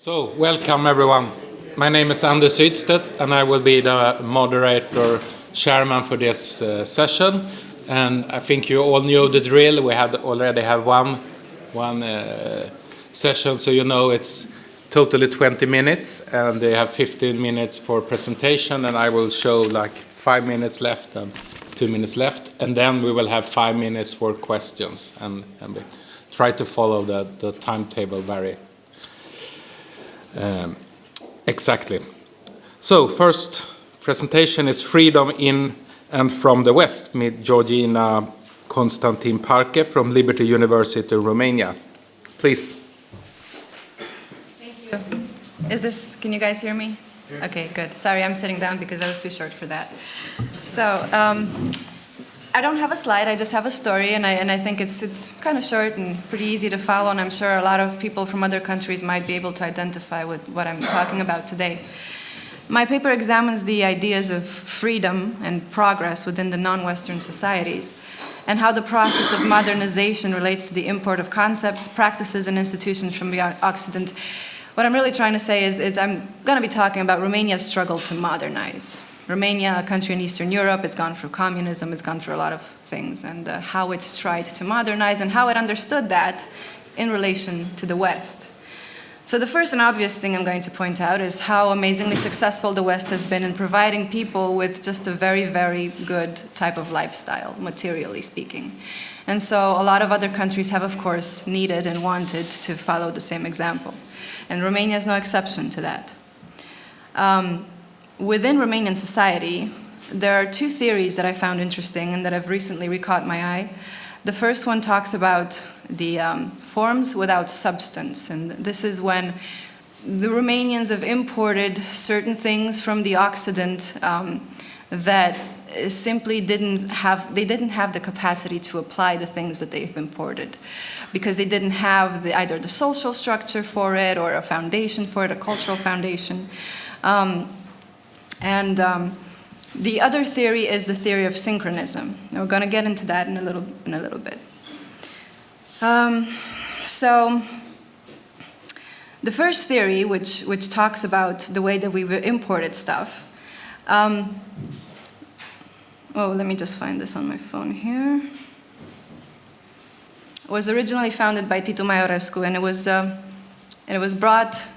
So, welcome everyone. My name is Anders Sydstedt and I will be the moderator, chairman for this session. And I think you all know the drill. We already have one session, so you know it's totally 20 minutes and they have 15 minutes for presentation, and I will show like 5 minutes left and 2 minutes left, and then we will have 5 minutes for questions and we try to follow the timetable very exactly. So first presentation is Freedom in and from the West with Georgiana Constantin-Parke from Liberty University, Romania. Please. Thank you. Can you guys hear me? Yeah. Okay, good. Sorry, I'm sitting down because I was too short for that. So, I don't have a slide, I just have a story, and I think it's kind of short and pretty easy to follow, and I'm sure a lot of people from other countries might be able to identify with what I'm talking about today. My paper examines the ideas of freedom and progress within the non-Western societies, and how the process of modernization relates to the import of concepts, practices, and institutions from the Occident. What I'm really trying to say is I'm going to be talking about Romania's struggle to modernize. Romania, a country in Eastern Europe, it's gone through communism, it's gone through a lot of things, and how it's tried to modernize and how it understood that in relation to the West. So the first and obvious thing I'm going to point out is how amazingly successful the West has been in providing people with just a very, very good type of lifestyle, materially speaking. And so a lot of other countries have, of course, needed and wanted to follow the same example. And Romania is no exception to that. Within Romanian society, there are two theories that I found interesting and that have recently recaught my eye. The first one talks about the forms without substance, and this is when the Romanians have imported certain things from the Occident that simply didn't have the capacity to apply the things that they've imported, because they didn't have either the social structure for it or a foundation for it, a cultural foundation. The other theory is the theory of synchronism. And we're going to get into that in a little bit. So the first theory, which talks about the way that we've imported stuff. Let me just find this on my phone here. It was originally founded by Titu Maiorescu, and it was brought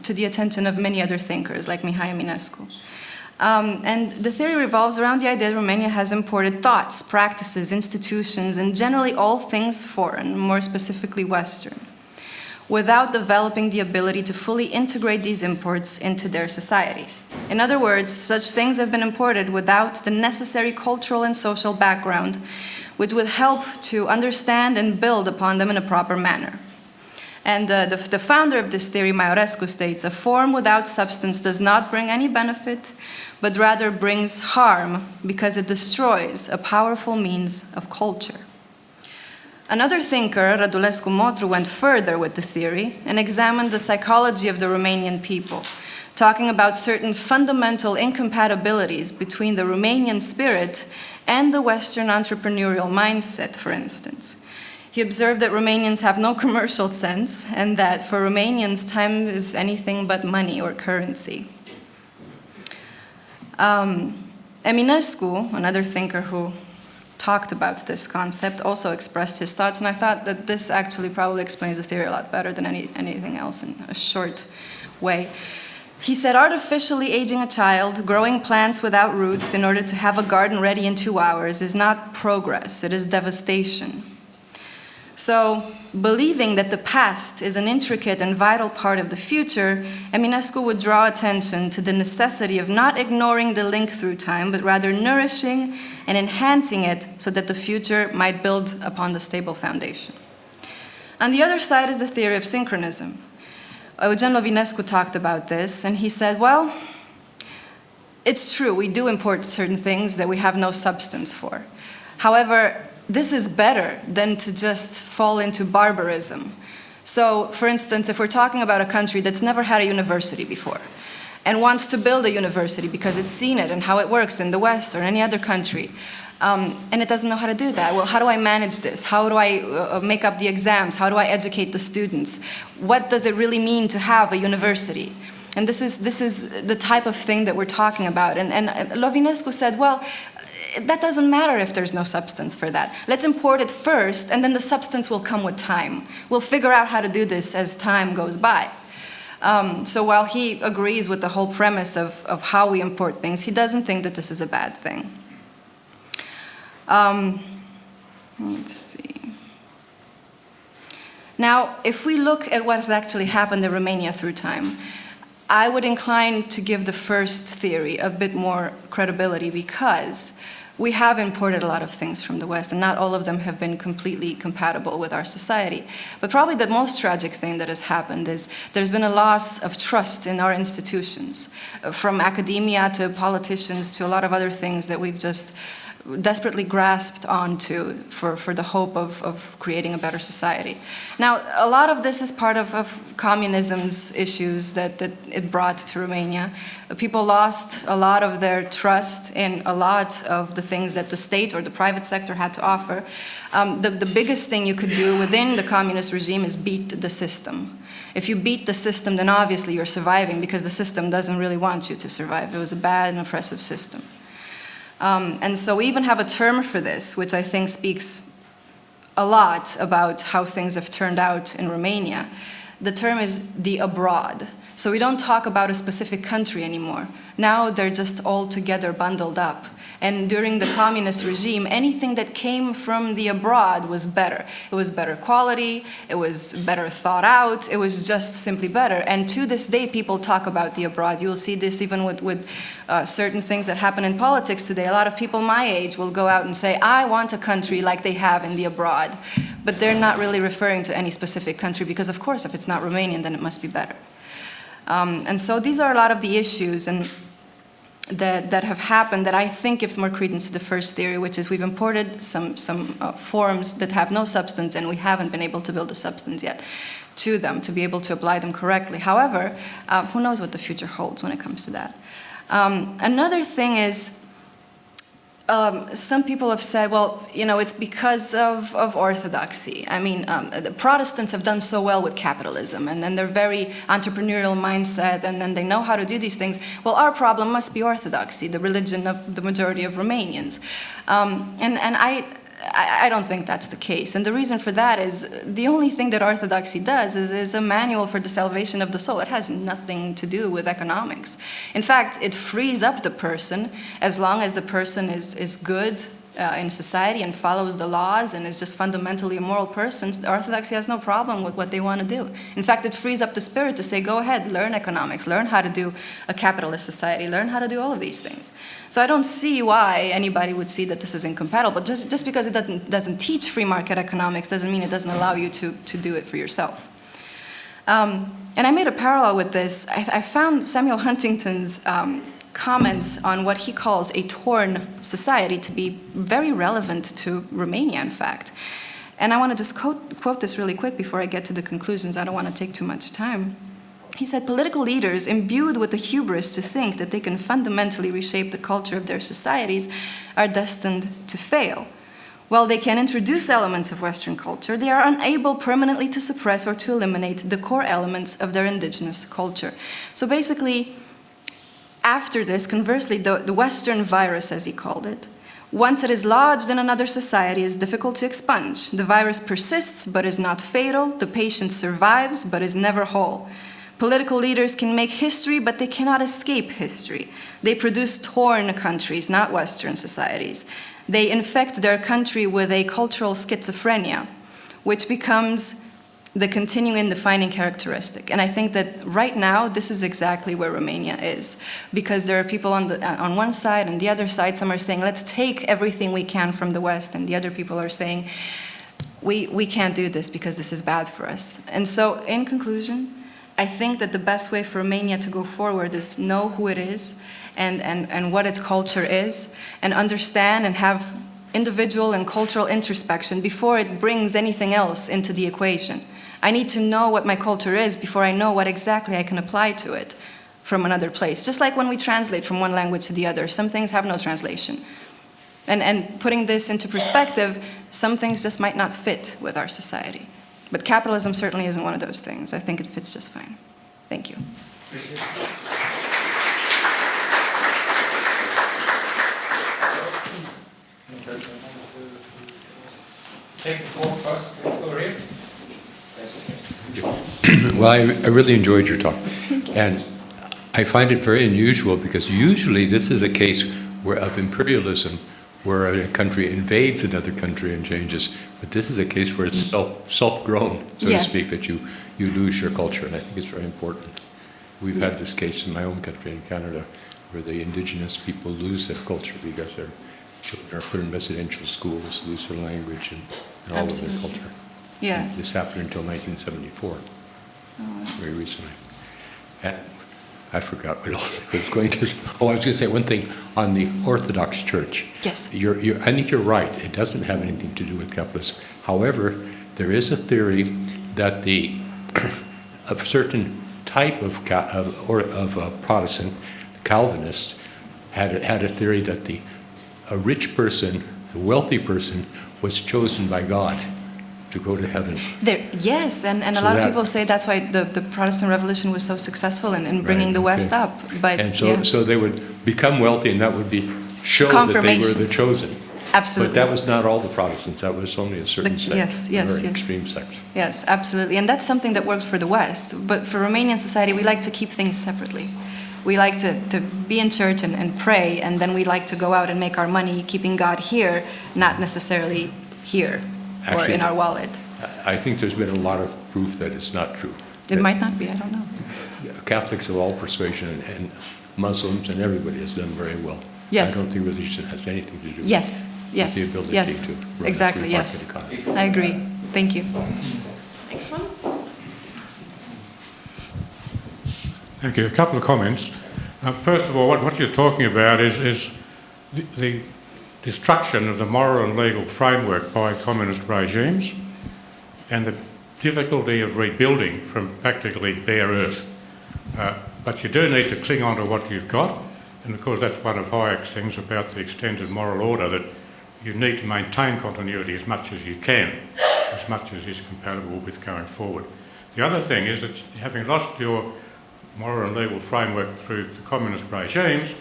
to the attention of many other thinkers, like Mihai Eminescu. And the theory revolves around the idea that Romania has imported thoughts, practices, institutions, and generally all things foreign, more specifically Western, without developing the ability to fully integrate these imports into their society. In other words, such things have been imported without the necessary cultural and social background, which would help to understand and build upon them in a proper manner. And the founder of this theory, Maiorescu, states, "A form without substance does not bring any benefit, but rather brings harm because it destroys a powerful means of culture." Another thinker, Radulescu Motru, went further with the theory and examined the psychology of the Romanian people, talking about certain fundamental incompatibilities between the Romanian spirit and the Western entrepreneurial mindset, for instance. He observed that Romanians have no commercial sense, and that for Romanians, time is anything but money or currency. Eminescu, another thinker who talked about this concept, also expressed his thoughts, and I thought that this actually probably explains the theory a lot better than anything else in a short way. He said, "Artificially aging a child, growing plants without roots in order to have a garden ready in 2 hours is not progress, it is devastation." So, believing that the past is an intricate and vital part of the future, Eminescu would draw attention to the necessity of not ignoring the link through time, but rather nourishing and enhancing it so that the future might build upon the stable foundation. On the other side is the theory of synchronism. Eugen Lovinescu talked about this, and he said, well, it's true, we do import certain things that we have no substance for. However, this is better than to just fall into barbarism. So, for instance, if we're talking about a country that's never had a university before and wants to build a university because it's seen it and how it works in the West or any other country, And it doesn't know how to do that. Well, how do I manage this? How do I make up the exams? How do I educate the students? What does it really mean to have a university? And this is the type of thing that we're talking about. And Lovinescu said, well, that doesn't matter if there's no substance for that. Let's import it first, and then the substance will come with time. We'll figure out how to do this as time goes by. So while he agrees with the whole premise of how we import things, he doesn't think that this is a bad thing. Let's see. Now, if we look at what has actually happened in Romania through time, I would incline to give the first theory a bit more credibility because we have imported a lot of things from the West, and not all of them have been completely compatible with our society. But probably the most tragic thing that has happened is there's been a loss of trust in our institutions, from academia to politicians to a lot of other things that we've just desperately grasped onto for the hope of creating a better society. Now, a lot of this is part of communism's issues that it brought to Romania. People lost a lot of their trust in a lot of the things that the state or the private sector had to offer. The biggest thing you could do within the communist regime is beat the system. If you beat the system, then obviously you're surviving because the system doesn't really want you to survive. It was a bad and oppressive system. And so we even have a term for this, which I think speaks a lot about how things have turned out in Romania. The term is the abroad. So we don't talk about a specific country anymore. Now they're just all together bundled up. And during the communist regime, anything that came from the abroad was better. It was better quality, it was better thought out, it was just simply better. And to this day, people talk about the abroad. You'll see this even with certain things that happen in politics today. A lot of people my age will go out and say, I want a country like they have in the abroad. But they're not really referring to any specific country because, of course, if it's not Romanian, then it must be better. And so these are a lot of the issues that have happened that I think gives more credence to the first theory, which is we've imported some forms that have no substance and we haven't been able to build a substance yet to them to be able to apply them correctly. However, who knows what the future holds when it comes to that. Another thing is some people have said, well, you know, it's because of orthodoxy. I mean, the Protestants have done so well with capitalism, and then they're very entrepreneurial mindset, and then they know how to do these things. Well, our problem must be orthodoxy, the religion of the majority of Romanians. And I don't think that's the case. And the reason for that is the only thing that orthodoxy does is a manual for the salvation of the soul. It has nothing to do with economics. In fact, it frees up the person as long as the person is good in society and follows the laws and is just fundamentally a moral person. Orthodoxy has no problem with what they want to do. In fact, it frees up the spirit to say, go ahead, learn economics, learn how to do a capitalist society, learn how to do all of these things. So I don't see why anybody would see that this is incompatible. Just because it doesn't teach free market economics doesn't mean it doesn't allow you to do it for yourself. And I made a parallel with this. I found Samuel Huntington's comments on what he calls a torn society to be very relevant to Romania, in fact. And I want to just quote this really quick before I get to the conclusions. I don't want to take too much time. He said, political leaders imbued with the hubris to think that they can fundamentally reshape the culture of their societies are destined to fail. While they can introduce elements of Western culture, they are unable permanently to suppress or to eliminate the core elements of their indigenous culture. So basically, after this, conversely, the Western virus, as he called it, once it is lodged in another society, is difficult to expunge. The virus persists, but is not fatal. The patient survives, but is never whole. Political leaders can make history, but they cannot escape history. They produce torn countries, not Western societies. They infect their country with a cultural schizophrenia, which becomes the continuing defining characteristic. And I think that right now, this is exactly where Romania is. Because there are people on one side and the other side, some are saying, let's take everything we can from the West, and the other people are saying, we can't do this because this is bad for us. And so, in conclusion, I think that the best way for Romania to go forward is know who it is and what its culture is, and understand and have individual and cultural introspection before it brings anything else into the equation. I need to know what my culture is before I know what exactly I can apply to it from another place. Just like when we translate from one language to the other, some things have no translation. And putting this into perspective, some things just might not fit with our society. But capitalism certainly isn't one of those things. I think it fits just fine. Thank you. Take the floor first, Victoria. Well, I really enjoyed your talk. And I find it very unusual because usually this is a case of imperialism where a country invades another country and changes. But this is a case where it's self-grown, so Yes. to speak, that you lose your culture. And I think it's very important. We've had this case in my own country, in Canada, where the indigenous people lose their culture because their children are put in residential schools, lose their language and all Absolutely. of their culture. Yes. This happened until 1974, very recently. And I forgot what I was going to say. Oh, I was going to say one thing on the Orthodox Church. Yes. I think you're right. It doesn't have anything to do with capitalism. However, there is a theory that a certain type of Protestant, Calvinist, had a theory that a rich person, a wealthy person, was chosen by God to go to heaven. Yes, and a So lot of that- people say that's why the Protestant Revolution was so successful in bringing Right, the West okay. up. But And yeah, so they would become wealthy, and that would show that they were Confirmation. the chosen. absolutely. But that was not all the Protestants. That was only a certain sect, yes, a yes, very yes. extreme sect. Yes, absolutely. And that's something that worked for the West. But for Romanian society, we like to keep things separately. We like to be in church and pray, and then we like to go out and make our money keeping God here, not necessarily here or Actually, in our wallet. I think there's been a lot of proof that it's not true. It That might not be, I don't know. Catholics of all persuasion and Muslims and everybody has done very well. Yes. I don't think religion has anything to do Yes, yes, with the ability yes, to run exactly, a free yes. market economy. I agree. Thank you. Next one. Thank you. A couple of comments. First of all, what you're talking about is the destruction of the moral and legal framework by communist regimes and the difficulty of rebuilding from practically bare earth. But you do need to cling on to what you've got, and of course that's one of Hayek's things about the extended moral order, that you need to maintain continuity as much as you can, as much as is compatible with going forward. The other thing is that having lost your moral and legal framework through the communist regimes,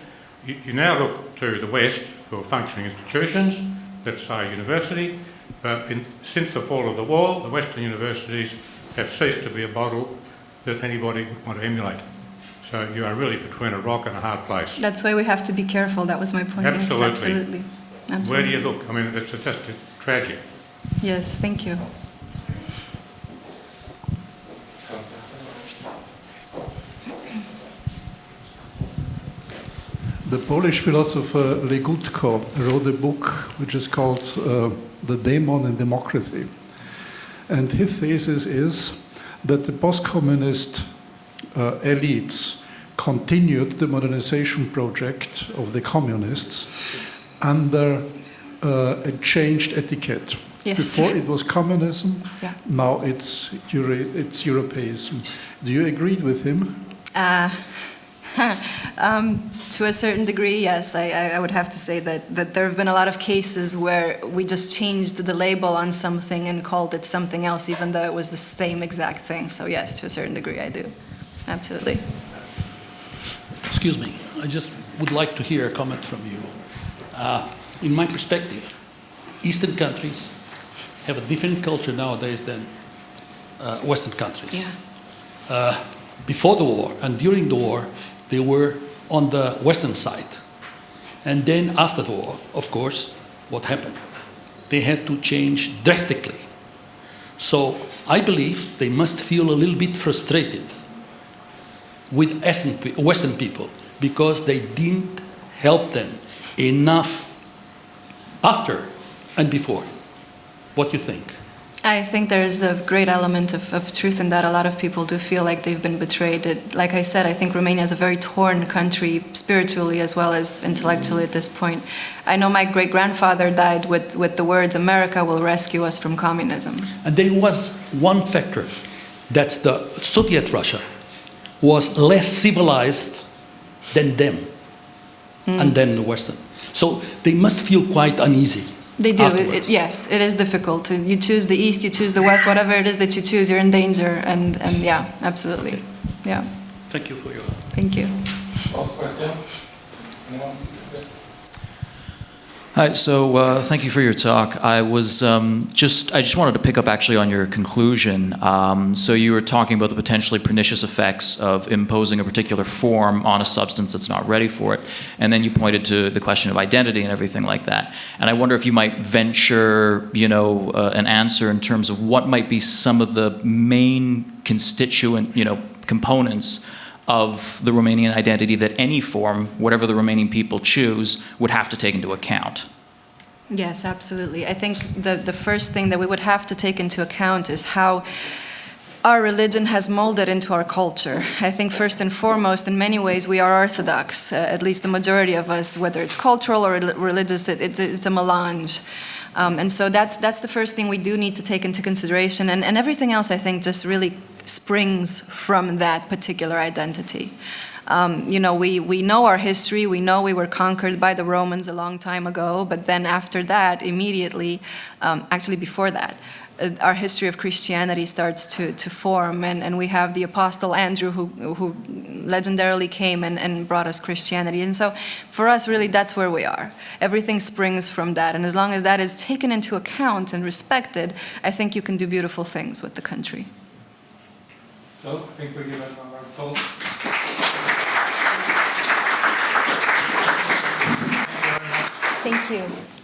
you now look to the West for functioning institutions, let's say university, but since the fall of the wall, the Western universities have ceased to be a model that anybody would want to emulate. So you are really between a rock and a hard place. That's why we have to be careful. That was my point. Absolutely. Yes, absolutely. Absolutely. Where do you look? I mean, it's just tragic. Yes, thank you. The Polish philosopher Legutko wrote a book which is called The Demon in Democracy. And his thesis is that the post-communist elites continued the modernization project of the communists under a changed etiquette. Yes. Before it was communism, Yeah. now it's Europeism. Do you agree with him? To a certain degree, yes. I would have to say that there have been a lot of cases where we just changed the label on something and called it something else, even though it was the same exact thing. So yes, to a certain degree, I do. Absolutely. Excuse me, I just would like to hear a comment from you. In my perspective, Eastern countries have a different culture nowadays than Western countries. Yeah. Before the war and during the war, they were on the Western side. And then after the war, of course, what happened? They had to change drastically. So I believe they must feel a little bit frustrated with Western people because they didn't help them enough after and before. What do you think? I think there's a great element of truth in that. A lot of people do feel like they've been betrayed. Like I said, I think Romania is a very torn country, spiritually as well as intellectually at this point. I know my great-grandfather died with the words, "America will rescue us from communism." And there was one factor, that's the Soviet Russia was less civilized than them. and then the Western. So they must feel quite uneasy. They do. Afterwards. Yes, it is difficult. You choose the East, you choose the West, whatever it is that you choose, you're in danger. And yeah, absolutely. Okay. Yeah. Thank you for your... Thank you. Last question? Anyone? Hi, so thank you for your talk. I was I just wanted to pick up actually on your conclusion. So you were talking about the potentially pernicious effects of imposing a particular form on a substance that's not ready for it. And then you pointed to the question of identity and everything like that. And I wonder if you might venture, an answer in terms of what might be some of the main constituent, components of the Romanian identity that any form, whatever the Romanian people choose, would have to take into account. Yes, absolutely. I think the first thing that we would have to take into account is how our religion has molded into our culture. I think first and foremost, in many ways, we are Orthodox, at least the majority of us, whether it's cultural or religious, it's a melange. And so that's the first thing we do need to take into consideration. And everything else, I think, just really springs from that particular identity. We know our history, we know we were conquered by the Romans a long time ago, but then after that, immediately, actually before that, our history of Christianity starts to form, and we have the Apostle Andrew who legendarily came and brought us Christianity. And so for us, really, that's where we are. Everything springs from that, and as long as that is taken into account and respected, I think you can do beautiful things with the country. So, I think we give it a round of applause. Thank you.